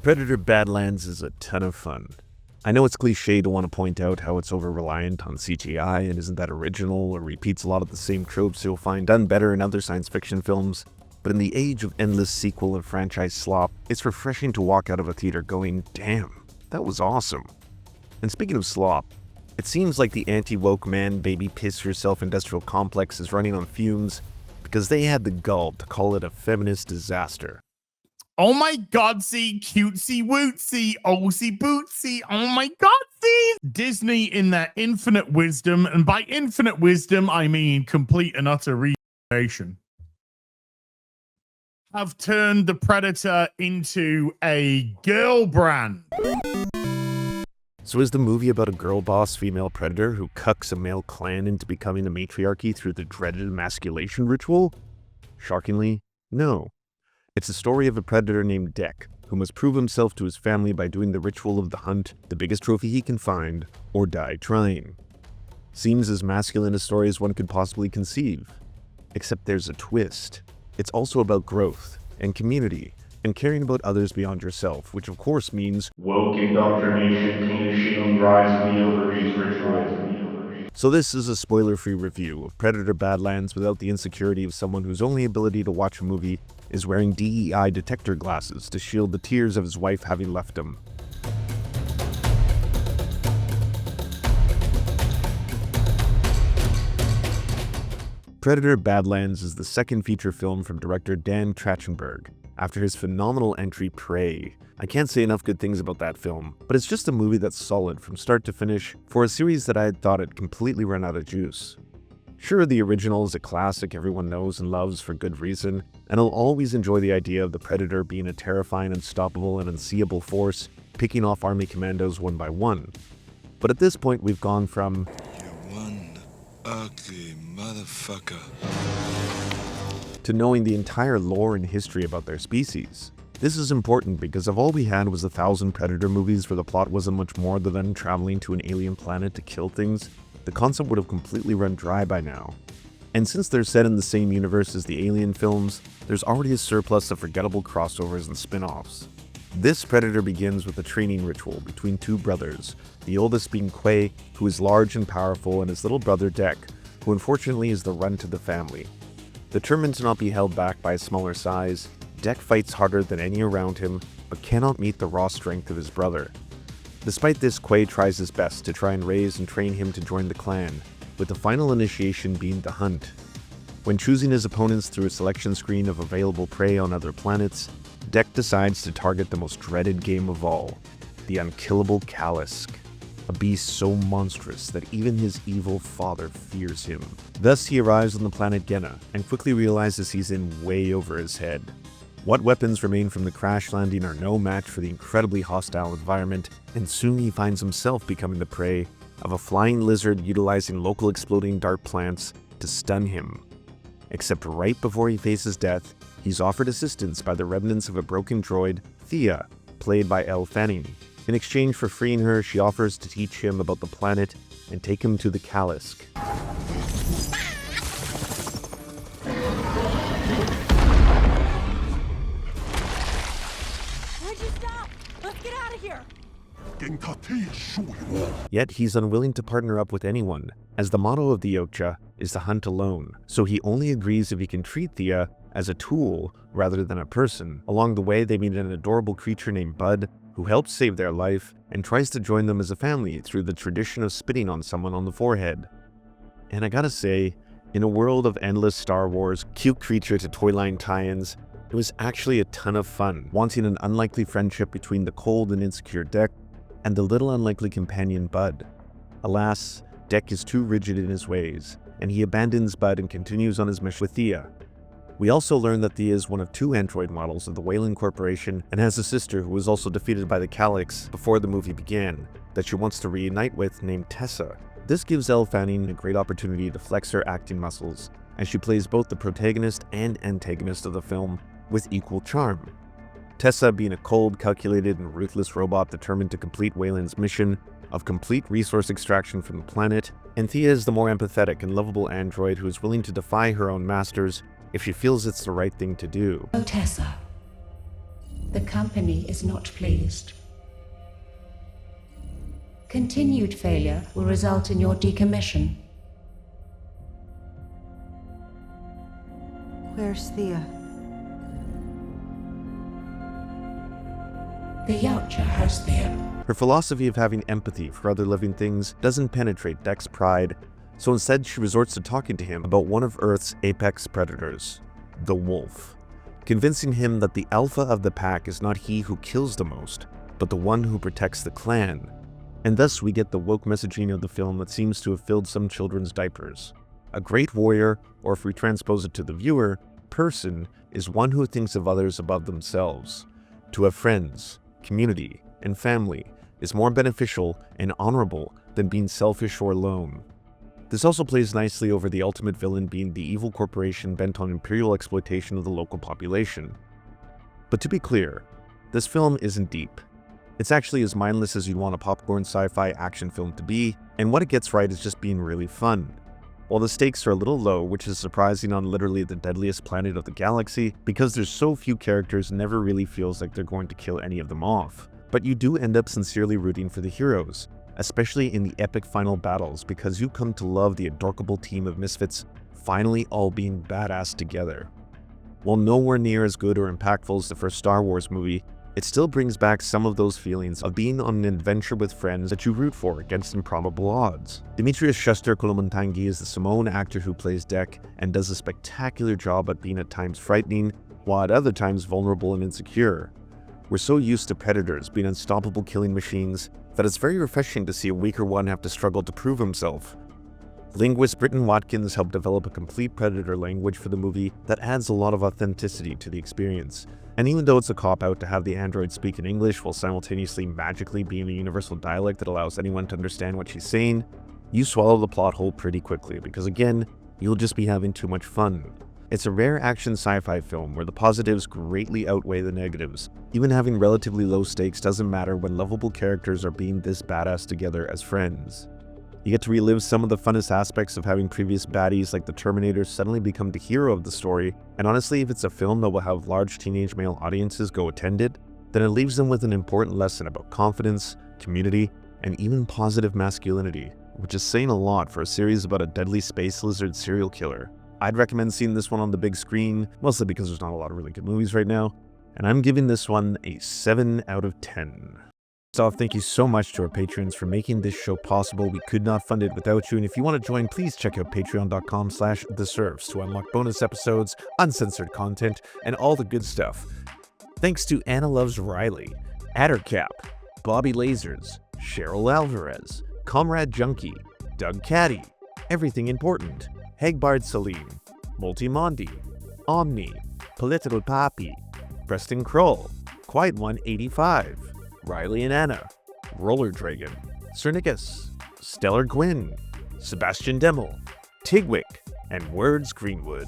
Predator Badlands is a ton of fun. I know it's cliche to want to point out how it's over-reliant on CGI and isn't that original or repeats a lot of the same tropes you'll find done better in other science fiction films, but in the age of endless sequel and franchise slop, it's refreshing to walk out of a theater going, damn, that was awesome. And speaking of slop, it seems like the anti-woke man baby piss yourself industrial complex is running on fumes because they had the gall to call it a feminist disaster. Oh my godsy, cutesy wootsy, ohsy bootsy, oh my godsy! Disney in their infinite wisdom, and by infinite wisdom, I mean complete and utter recreation, have turned the Predator into a girl brand. So is the movie about a girl boss female predator who cucks a male clan into becoming a matriarchy through the dreaded emasculation ritual? Shockingly, no. It's a story of a predator named Deck, who must prove himself to his family by doing the ritual of the hunt, the biggest trophy he can find, or die trying. Seems as masculine a story as one could possibly conceive. Except there's a twist. It's also about growth, and community, and caring about others beyond yourself, which of course means woke indoctrination, conditioning, rise of the overrated ritual. So this is a spoiler-free review of Predator Badlands without the insecurity of someone whose only ability to watch a movie is wearing DEI detector glasses to shield the tears of his wife having left him. Predator Badlands is the second feature film from director Dan Trachtenberg, after his phenomenal entry Prey. I can't say enough good things about that film, but it's just a movie that's solid from start to finish for a series that I had thought had completely run out of juice. Sure, the original is a classic everyone knows and loves for good reason, and I'll always enjoy the idea of the Predator being a terrifying, unstoppable, and unseeable force, picking off army commandos one by one. But at this point we've gone from "You one ugly motherfucker" to knowing the entire lore and history about their species. This is important because if all we had was 1,000 Predator movies where the plot wasn't much more than them traveling to an alien planet to kill things, the concept would have completely run dry by now. And since they're set in the same universe as the Alien films, there's already a surplus of forgettable crossovers and spin-offs. This Predator begins with a training ritual between two brothers, the oldest being Quay, who is large and powerful, and his little brother Deck, who unfortunately is the runt of the family. Determined to not be held back by a smaller size, Deck fights harder than any around him, but cannot meet the raw strength of his brother. Despite this, Quay tries his best to try and raise and train him to join the clan, with the final initiation being the hunt. When choosing his opponents through a selection screen of available prey on other planets, Deck decides to target the most dreaded game of all, the unkillable Callisk, a beast so monstrous that even his evil father fears him. Thus he arrives on the planet Genna, and quickly realizes he's in way over his head. What weapons remain from the crash landing are no match for the incredibly hostile environment, and soon he finds himself becoming the prey of a flying lizard utilizing local exploding dark plants to stun him. Except right before he faces death, he's offered assistance by the remnants of a broken droid, Thea, played by Elle Fanning. In exchange for freeing her, she offers to teach him about the planet and take him to the Callisk. Get out of here! Yet he's unwilling to partner up with anyone, as the motto of the Yokcha is to hunt alone, so he only agrees if he can treat Thea as a tool rather than a person. Along the way they meet an adorable creature named Bud, who helps save their life and tries to join them as a family through the tradition of spitting on someone on the forehead. And I gotta say, in a world of endless Star Wars, cute creature to toyline tie-ins, it was actually a ton of fun, wanting an unlikely friendship between the cold and insecure Deck and the little unlikely companion Bud. Alas, Deck is too rigid in his ways, and he abandons Bud and continues on his mission with Thea. We also learn that Thea is one of 2 android models of the Weyland Corporation and has a sister who was also defeated by the Calix before the movie began, that she wants to reunite with, named Tessa. This gives Elle Fanning a great opportunity to flex her acting muscles, as she plays both the protagonist and antagonist of the film with equal charm. Tessa being a cold, calculated, and ruthless robot determined to complete Weyland's mission of complete resource extraction from the planet, and Thea is the more empathetic and lovable android who is willing to defy her own masters if she feels it's the right thing to do. Oh, Tessa. The company is not pleased. Continued failure will result in your decommission. Where's Thea? The Yautja has Thea. Her philosophy of having empathy for other living things doesn't penetrate Deck's pride, so instead she resorts to talking to him about one of Earth's apex predators, the wolf, convincing him that the alpha of the pack is not he who kills the most, but the one who protects the clan. And thus we get the woke messaging of the film that seems to have filled some children's diapers. A great warrior, or if we transpose it to the viewer, person, is one who thinks of others above themselves. To have friends, community, and family is more beneficial and honorable than being selfish or alone. This also plays nicely over the ultimate villain being the evil corporation bent on imperial exploitation of the local population. But to be clear, this film isn't deep. It's actually as mindless as you'd want a popcorn sci-fi action film to be, and what it gets right is just being really fun. While the stakes are a little low, which is surprising on literally the deadliest planet of the galaxy, because there's so few characters, it never really feels like they're going to kill any of them off. But you do end up sincerely rooting for the heroes, especially in the epic final battles, because you come to love the adorable team of misfits finally all being badass together. While nowhere near as good or impactful as the first Star Wars movie, it still brings back some of those feelings of being on an adventure with friends that you root for against improbable odds. Demetrius Schuster-Kolomotangi is the Samoan actor who plays Deck and does a spectacular job at being at times frightening, while at other times vulnerable and insecure. We're so used to predators being unstoppable killing machines that it's very refreshing to see a weaker one have to struggle to prove himself. Linguist Britton Watkins helped develop a complete predator language for the movie that adds a lot of authenticity to the experience. And even though it's a cop-out to have the android speak in English while simultaneously magically being a universal dialect that allows anyone to understand what she's saying, you swallow the plot hole pretty quickly because again, you'll just be having too much fun. It's a rare action sci-fi film where the positives greatly outweigh the negatives. Even having relatively low stakes doesn't matter when lovable characters are being this badass together as friends. You get to relive some of the funnest aspects of having previous baddies like the Terminator suddenly become the hero of the story, and honestly, if it's a film that will have large teenage male audiences go attend it, then it leaves them with an important lesson about confidence, community, and even positive masculinity, which is saying a lot for a series about a deadly space lizard serial killer. I'd recommend seeing this one on the big screen, mostly because there's not a lot of really good movies right now, and I'm giving this one a 7 out of 10. First off, thank you so much to our patrons for making this show possible. We could not fund it without you, and if you want to join, please check out patreon.com/theserfs to unlock bonus episodes, uncensored content, and all the good stuff. Thanks to Anna Loves Riley, Addercap, Bobby Lasers, Cheryl Alvarez, Comrade Junkie, Doug Caddy, Everything Important, Hegbard Salim, Multimondi, Omni, Political Papi, Preston Kroll, Quiet One 85, Riley and Anna, Roller Dragon, Cernicus, Stellar Gwyn, Sebastian Demmel, Tigwick, and Words Greenwood.